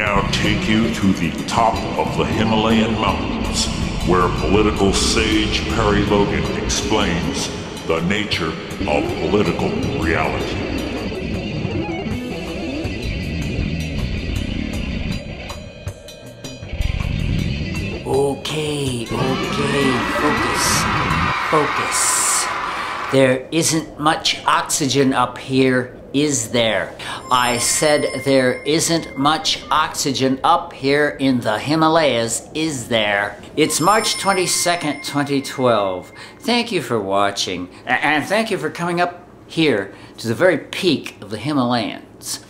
now take you to the top of the Himalayan mountains, where political sage Perry Logan explains the nature of political reality. Okay, focus. There isn't much oxygen up here, is there? I said there isn't much oxygen up here in the Himalayas, is there? It's March 22nd, 2012. Thank you for watching, and thank you for coming up here to the very peak of the Himalayas,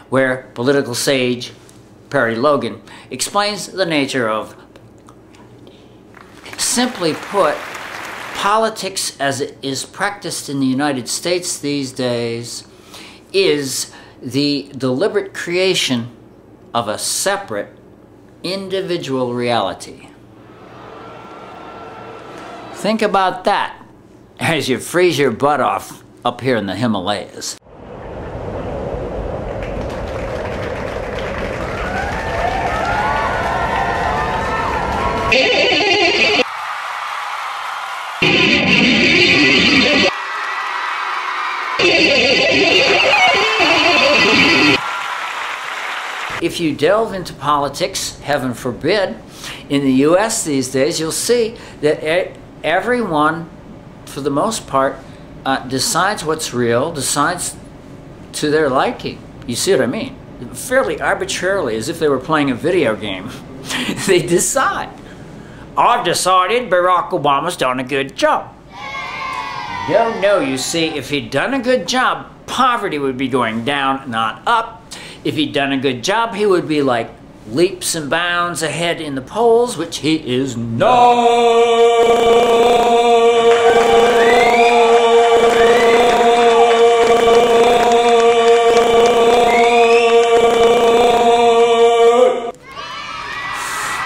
where political sage Perry Logan explains the nature of, simply put, politics as it is practiced in the United States these days is the deliberate creation of a separate individual reality. Think about that as you freeze your butt off up here in the Himalayas. If you delve into politics, heaven forbid, in the US these days, you'll see that everyone, for the most part, decides what's real, decides to their liking. You see what I mean? Fairly arbitrarily, as if they were playing a video game. They decide. I've decided Barack Obama's done a good job. No, you see, if he'd done a good job, poverty would be going down, not up. If he'd done a good job, he would be like leaps and bounds ahead in the polls, which he is not.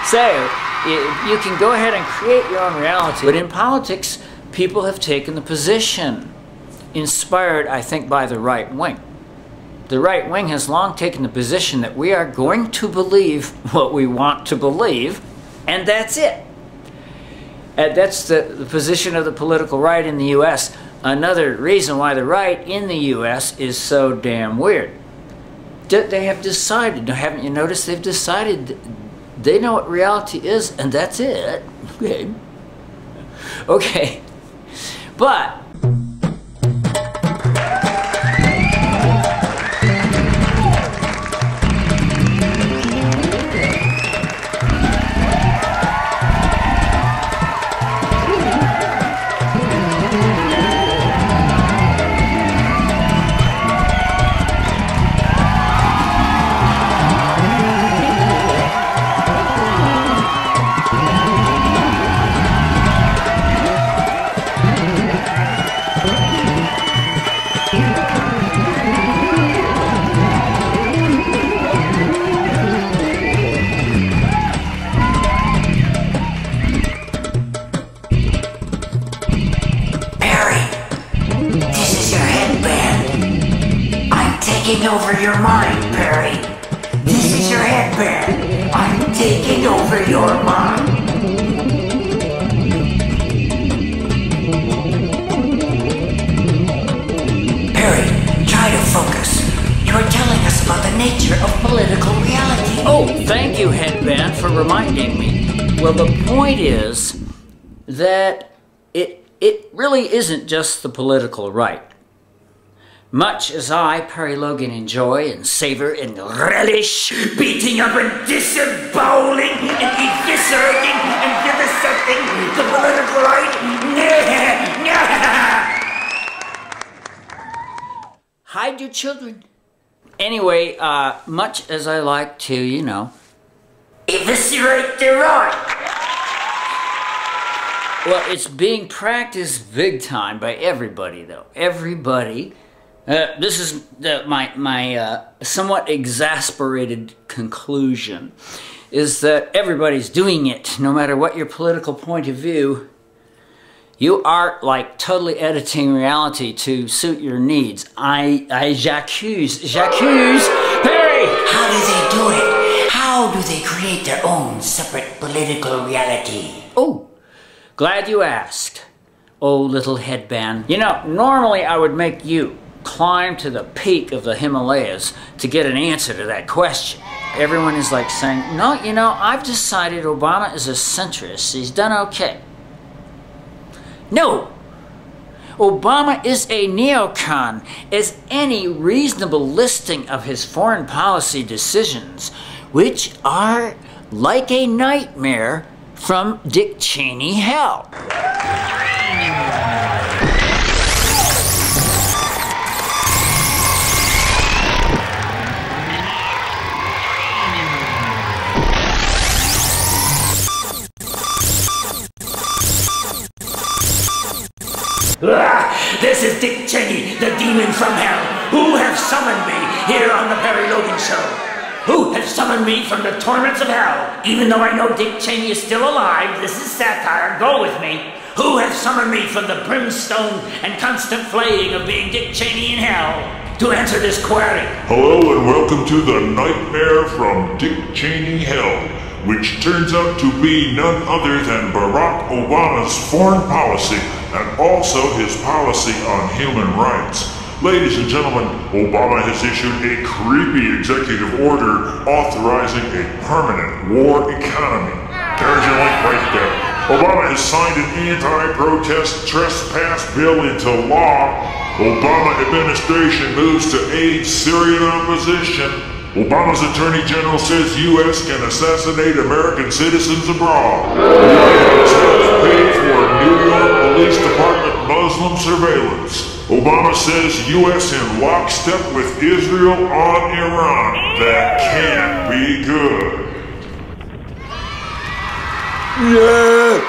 So, you can go ahead and create your own reality. But in politics, people have taken the position, inspired, I think, by the right wing. The right wing has long taken the position that we are going to believe what we want to believe, and that's it. And that's the position of the political right in the US. Another reason why the right in the US is so damn weird. They have decided, haven't you noticed, they've decided they know what reality is, and that's it. Okay. But taking over your mind, Perry. This is your headband. I'm taking over your mind. Perry, try to focus. You're telling us about the nature of political reality. Oh, thank you, headband, for reminding me. Well, the point is that it really isn't just the political right. Much as I, Perry Logan, enjoy and savor and relish beating up and disemboweling and eviscerating and vivisecting the political right. Hide your children. Anyway, much as I like to, you know, eviscerate the right. Well, it's being practiced big time by everybody, though. Everybody. This is my somewhat exasperated conclusion, is that everybody's doing it, no matter what your political point of view. You are like totally editing reality to suit your needs. J'accuse Perry! How do they do it? create their own separate political reality. Oh, glad you asked. Oh, little headband. You know, normally I would make you climb to the peak of the Himalayas to get an answer to that question. Everyone is like saying, no, you know, I've decided Obama is a centrist. He's done okay. No! Obama is a neocon, as any reasonable listing of his foreign policy decisions, which are like a nightmare from Dick Cheney hell. This is Dick Cheney, the demon from hell, who have summoned me here on the Perry Logan Show. Who has summoned me from the torments of hell? Even though I know Dick Cheney is still alive, this is satire, go with me. Who has summoned me from the brimstone and constant flaying of being Dick Cheney in hell? To answer this query. Hello and welcome to the Nightmare from Dick Cheney Hell, which turns out to be none other than Barack Obama's foreign policy and also his policy on human rights. Ladies and gentlemen, Obama has issued a creepy executive order authorizing a permanent war economy. There's your link right there. Obama has signed an anti-protest trespass bill into law. Obama administration moves to aid Syrian opposition. Obama's Attorney General says U.S. can assassinate American citizens abroad. The White House helps pay for New York Police Department Muslim surveillance. Obama says U.S. in lockstep with Israel on Iran. That can't be good. No!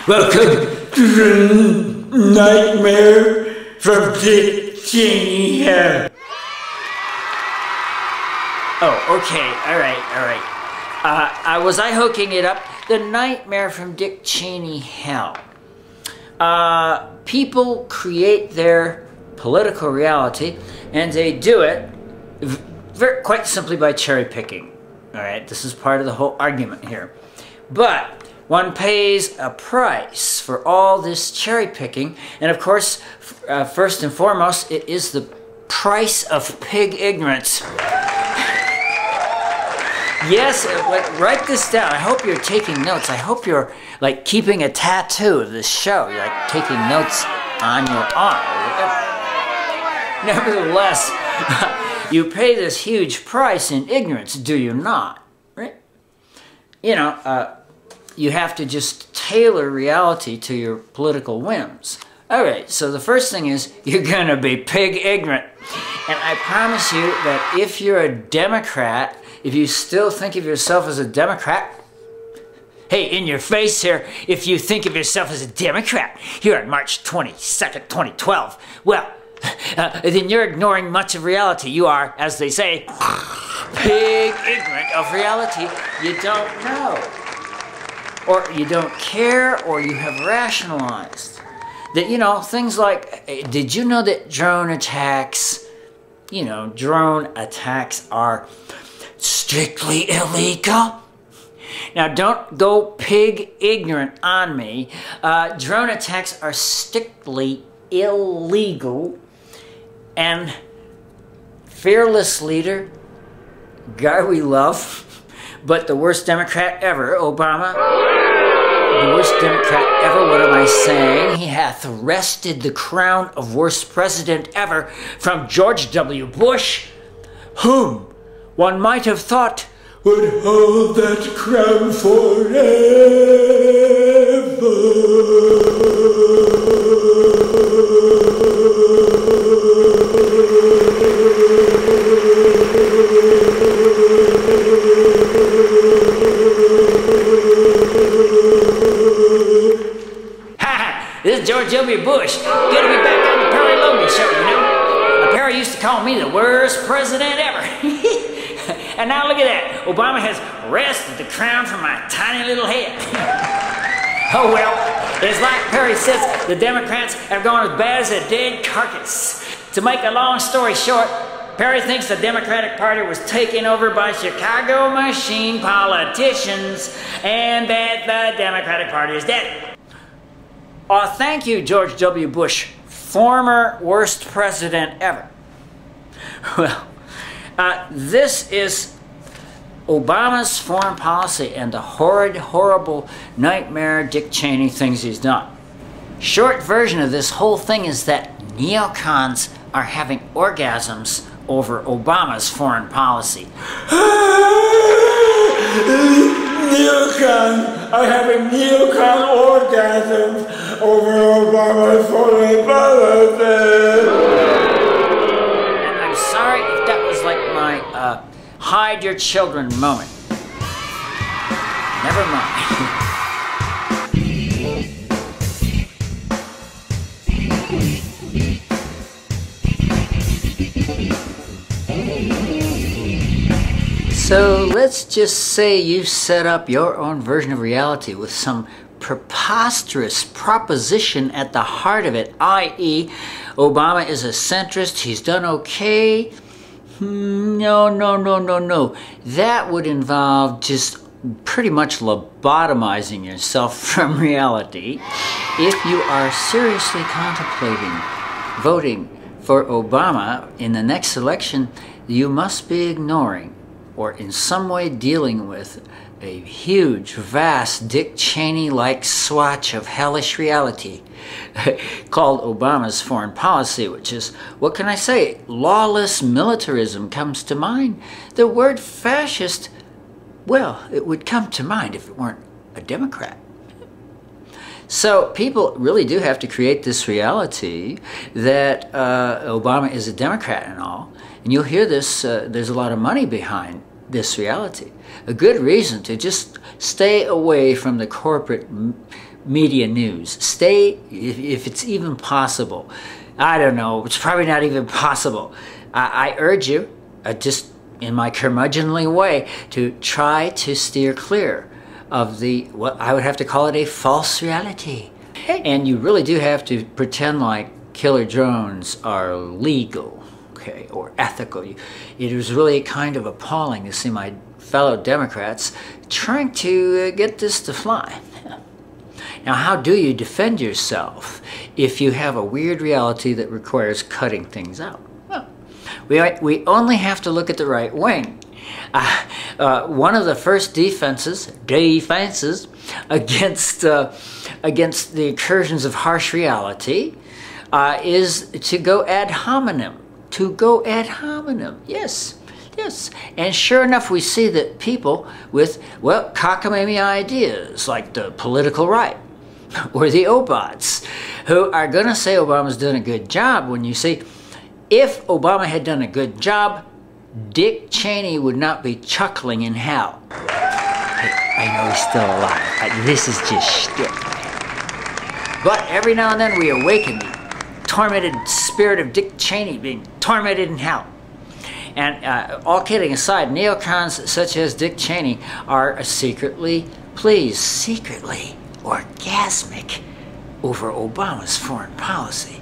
Welcome to the Nightmare from Dick Cheney hell. Oh, okay, all right. Was I hooking it up? The Nightmare from Dick Cheney hell. People create their political reality, and they do it quite simply by cherry picking. All right, this is part of the whole argument here. But one pays a price for all this cherry picking, and of course, first and foremost, it is the price of pig ignorance. Yes, write this down. I hope you're taking notes. I hope you're like keeping a tattoo of this show. You're like taking notes on your arm. Nevertheless, you pay this huge price in ignorance, do you not? Right? You know, you have to just tailor reality to your political whims. All right, so the first thing is you're gonna be pig ignorant. And I promise you that if you're a Democrat, if you still think of yourself as a Democrat, hey, in your face here, if you think of yourself as a Democrat here on March 22nd, 2012, well, then you're ignoring much of reality. You are, as they say, pig ignorant of reality. You don't know, or you don't care, or you have rationalized that, you know, things like, did you know that drone attacks are strictly illegal? Now, don't go pig ignorant on me. Drone attacks are strictly illegal, and fearless leader, guy we love, but the worst Democrat ever, Obama, the worst Democrat ever, what am I saying? He hath wrested the crown of worst president ever from George W. Bush, whom one might have thought would hold that crown This is George W. Bush. Good to be back on the Perry Logan Show, you know. Perry used to call me the worst president ever. And now look at that. Obama has wrested the crown from my tiny little head. Oh well, it's like Perry says, the Democrats have gone as bad as a dead carcass. To make a long story short, Perry thinks the Democratic Party was taken over by Chicago machine politicians and that the Democratic Party is dead. Thank you, George W. Bush, former worst president ever. Well, this is Obama's foreign policy and the horrid, horrible nightmare Dick Cheney things he's done. Short version of this whole thing is that neocons are having orgasms over Obama's foreign policy. Neocons are having neocon orgasms over Obama's foreign policy. And I'm sorry if that was like my hide your children moment. Never mind. So let's just say you set up your own version of reality with some preposterous proposition at the heart of it, i.e., Obama is a centrist, he's done okay. No. That would involve just pretty much lobotomizing yourself from reality. If you are seriously contemplating voting for Obama in the next election, you must be ignoring or in some way dealing with a huge, vast, Dick Cheney-like swatch of hellish reality called Obama's foreign policy, which is, what can I say, lawless militarism comes to mind. The word fascist, well, it would come to mind if it weren't a Democrat. So people really do have to create this reality that Obama is a Democrat and all. And you'll hear this, there's a lot of money behind this reality. A good reason to just stay away from the corporate media news. Stay, if it's even possible. I don't know, it's probably not even possible. I urge you, just in my curmudgeonly way, to try to steer clear of what I would have to call it a false reality. And you really do have to pretend like killer drones are legal, okay, or ethical. It was really kind of appalling to see my fellow Democrats trying to get this to fly. Now, how do you defend yourself if you have a weird reality that requires cutting things out? Well, we only have to look at the right wing. One of the first defenses against the incursions of harsh reality is to go ad hominem. To go ad hominem, yes. And sure enough, we see that people with, well, cockamamie ideas, like the political right, or the Obots, who are going to say Obama's doing a good job, when you see, if Obama had done a good job, Dick Cheney would not be chuckling in hell. Hey, I know he's still alive. This is just shtick. But every now and then we awaken the tormented spirit of Dick Cheney being tormented in hell. And all kidding aside, neocons such as Dick Cheney are secretly orgasmic over Obama's foreign policy.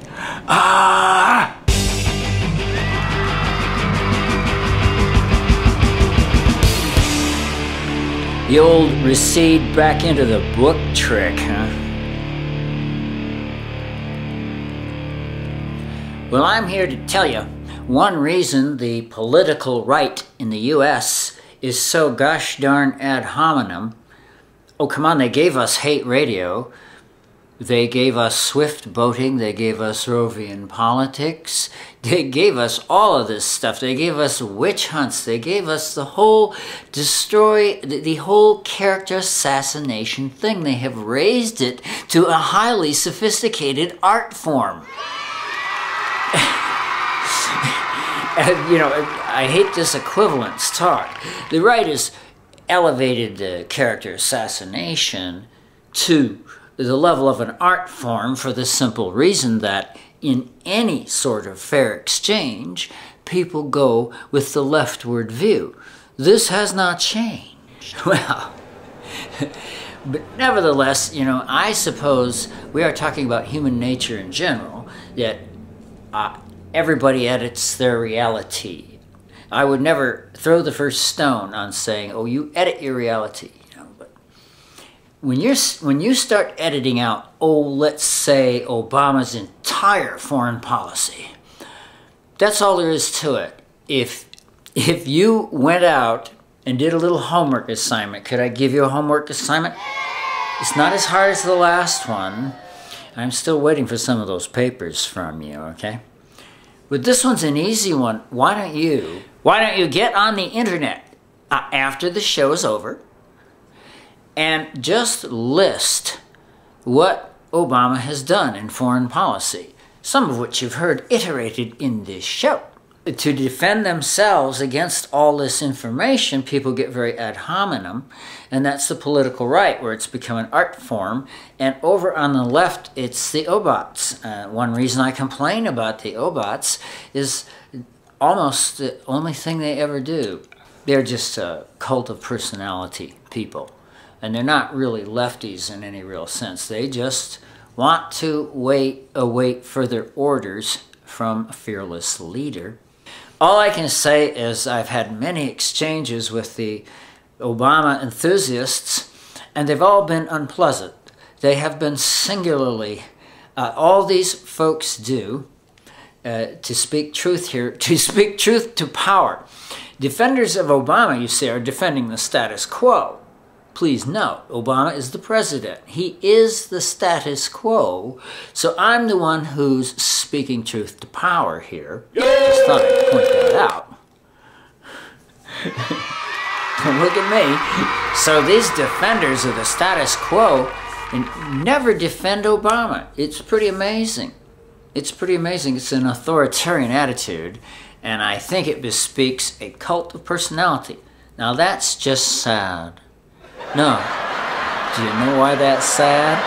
The old recede back into the book trick, huh? Well, I'm here to tell you one reason the political right in the U.S. is so gosh darn ad hominem. Oh, come on, they gave us hate radio. They gave us swift boating. They gave us Roe v. in politics. They gave us all of this stuff. They gave us witch hunts. They gave us the whole the whole character assassination thing. They have raised it to a highly sophisticated art form. And, you know, I hate this equivalence talk. The right has elevated the character assassination to the level of an art form for the simple reason that in any sort of fair exchange, people go with the leftward view. This has not changed. Well, but nevertheless, you know, I suppose we are talking about human nature in general, that everybody edits their reality. I would never throw the first stone on saying, oh, you edit your reality. You know, but when you start editing out, oh, let's say Obama's entire foreign policy, that's all there is to it. If you went out and did a little homework assignment, could I give you a homework assignment? It's not as hard as the last one. I'm still waiting for some of those papers from you, okay? But this one's an easy one. Why don't you get on the internet after the show is over and just list what Obama has done in foreign policy, some of which you've heard iterated in this show. To defend themselves against all this information, people get very ad hominem, and that's the political right, where it's become an art form. And over on the left, it's the Obots. One reason I complain about the Obots is almost the only thing they ever do. They're just a cult of personality people, and they're not really lefties in any real sense. They just want to await further orders from a fearless leader. All I can say is I've had many exchanges with the Obama enthusiasts, and they've all been unpleasant. They have been singularly, all these folks do, to speak truth here, to speak truth to power. Defenders of Obama, you say, are defending the status quo. Please note, Obama is the president. He is the status quo. So I'm the one who's speaking truth to power here. Just thought I'd point that out. Don't look at me. So these defenders of the status quo never defend Obama. It's pretty amazing. It's pretty amazing. It's an authoritarian attitude, and I think it bespeaks a cult of personality. Now that's just sad. No. Do you know why that's sad?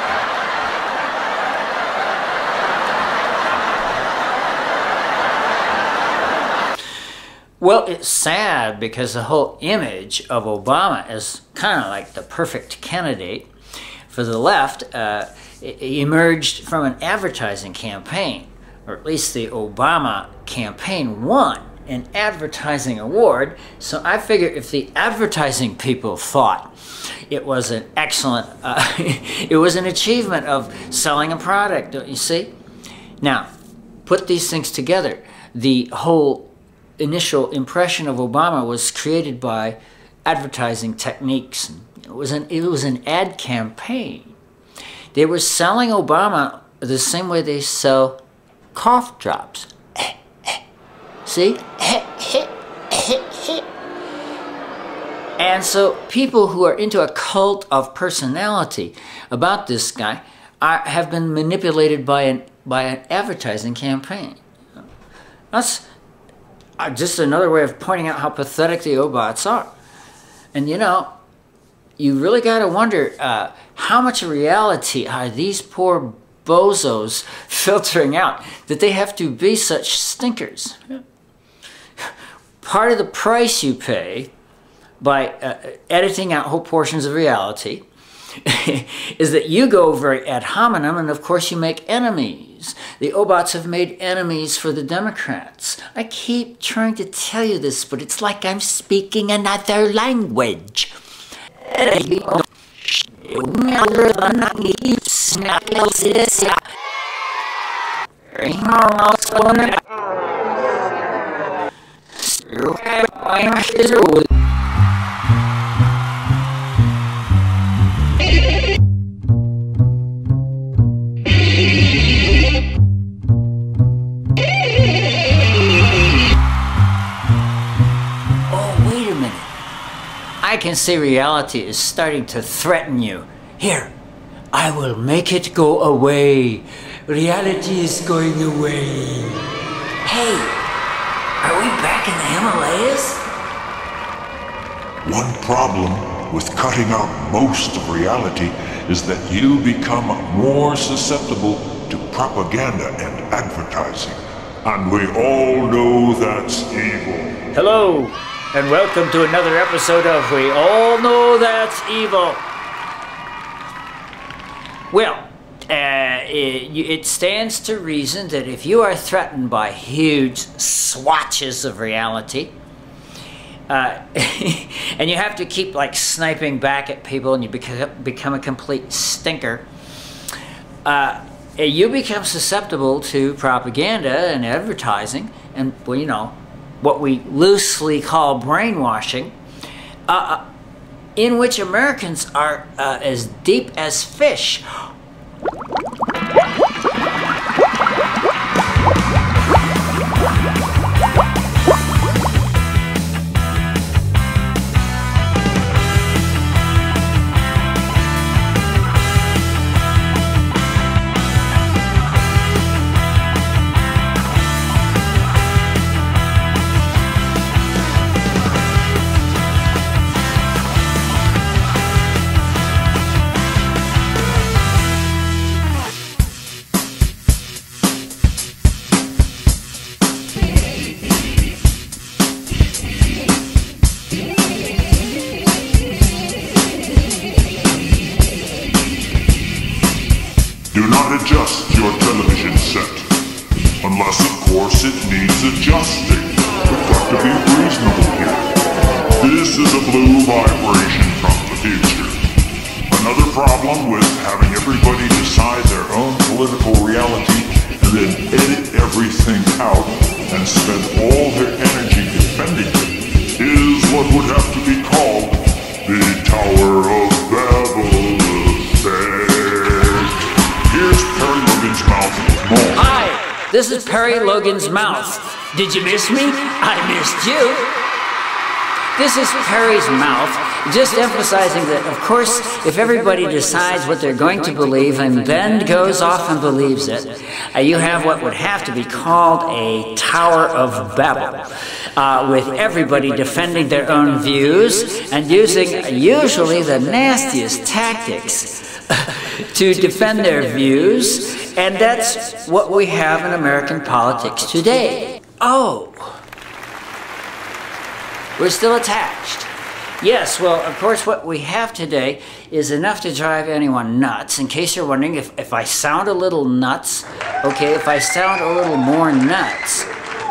Well, it's sad because the whole image of Obama as kind of like the perfect candidate for the left emerged from an advertising campaign, or at least the Obama campaign won an advertising award. So I figure if the advertising people thought it was an excellent, it was an achievement of selling a product, don't you see? Now, put these things together. The whole initial impression of Obama was created by advertising techniques. It was an ad campaign. They were selling Obama the same way they sell cough drops. See? And so people who are into a cult of personality about this guy have been manipulated by an advertising campaign. That's just another way of pointing out how pathetic the Obots are. And you know, you really got to wonder how much reality are these poor bozos filtering out that they have to be such stinkers. Part of the price you pay by editing out whole portions of reality is that you go very ad hominem, and of course you make enemies. The Obots have made enemies for the Democrats. I keep trying to tell you this, but it's like I'm speaking another language. I can see reality is starting to threaten you. Here, I will make it go away. Reality is going away. Hey, are we back in the Himalayas? One problem with cutting out most of reality is that you become more susceptible to propaganda and advertising. And we all know that's evil. Hello, and welcome to another episode of We All Know That's Evil. Well, it stands to reason that if you are threatened by huge swatches of reality, and you have to keep like sniping back at people, and you become a complete stinker, you become susceptible to propaganda and advertising, and, well, you know, what we loosely call brainwashing, in which Americans are as deep as fish. Do not adjust your television set, unless of course it needs adjusting. We've got to be reasonable here. This is a blue vibration from the future. Another problem with having everybody decide their own political reality and then edit everything out and spend all their energy defending it is what would have to be called the Tower of Babel effect. Here's Perry Logan's Mouth with more. Hi, this is Perry Logan's Mouth. Did you miss me? I missed you. This is Perry's Mouth, just emphasizing that, of course, if everybody decides what they're going to believe and then goes off and believes it, you have what would have to be called a Tower of Babel, with everybody defending their own views and using usually the nastiest tactics to defend their views, and that's what we have in American politics today. Oh, we're still attached. Yes, well, of course, what we have today is enough to drive anyone nuts. In case you're wondering if I sound a little nuts, okay, if I sound a little more nuts,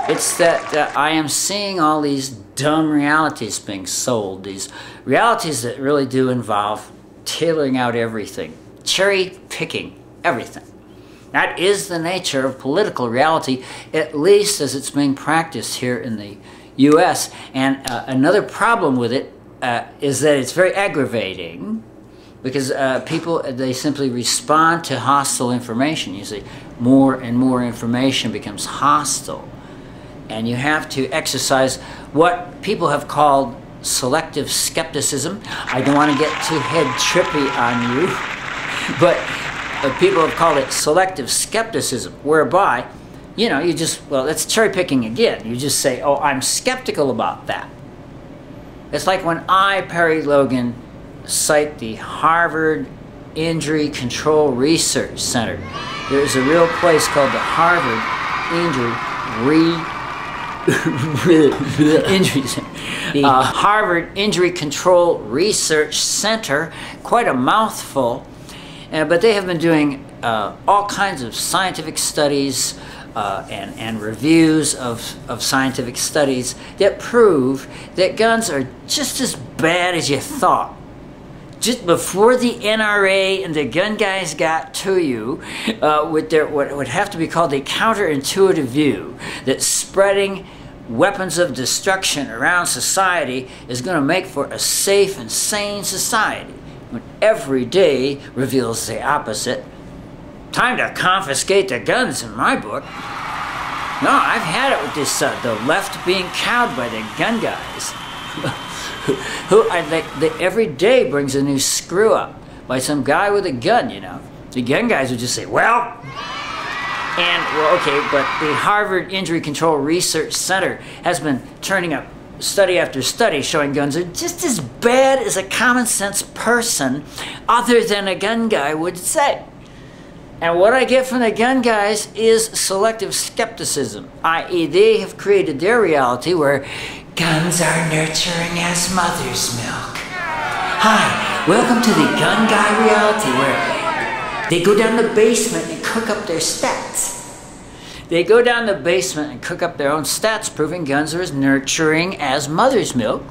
it's that I am seeing all these dumb realities being sold, these realities that really do involve tailoring out everything, cherry picking everything. That is the nature of political reality, at least as it's being practiced here in the U.S. And another problem with it is that it's very aggravating, because people, they simply respond to hostile information. You see, more and more information becomes hostile, and you have to exercise what people have called selective skepticism. I don't want to get too head trippy on you, but people have called it selective skepticism, whereby, you know, you just, well, that's cherry picking again. You just say, oh, I'm skeptical about that. It's like when I, Perry Logan, cite the Harvard Injury Control Research Center. There's a real place called the Harvard Harvard Injury Control Research Center, quite a mouthful, but they have been doing all kinds of scientific studies and reviews of scientific studies that prove that guns are just as bad as you thought. Just before the NRA and the gun guys got to you with their what would have to be called a counterintuitive view that spreading weapons of destruction around society is going to make for a safe and sane society, when every day reveals the opposite. Time to confiscate the guns in my book. No, I've had it with this, the left being cowed by the gun guys. Who are every day brings a new screw up by some guy with a gun, you know. The gun guys would just say, well, and, well, okay, but the Harvard Injury Control Research Center has been turning up study after study showing guns are just as bad as a common sense person other than a gun guy would say. And what I get from the gun guys is selective skepticism, i.e. they have created their reality where guns are nurturing as mother's milk. Hi, welcome to the gun guy reality where They go down the basement and cook up their stats. They go down the basement and cook up their own stats, proving guns are as nurturing as mother's milk,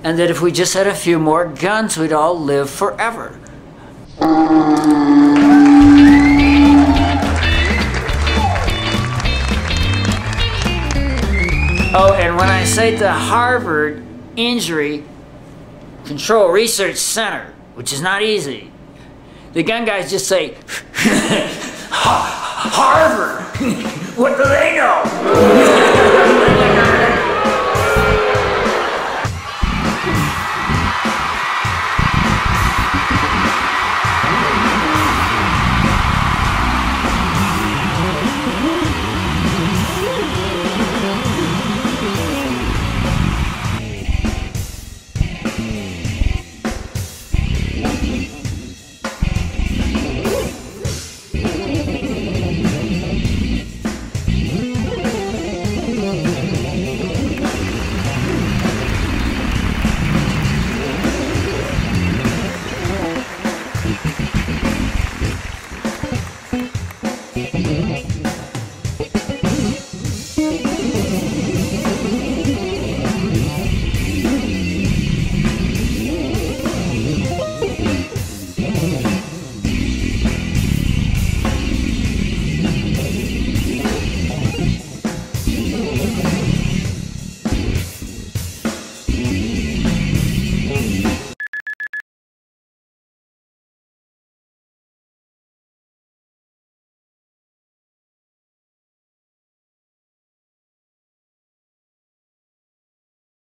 and that if we just had a few more guns, we'd all live forever. Oh, and when I say the Harvard Injury Control Research Center, which is not easy, the gun guys just say, Harvard! What do they know?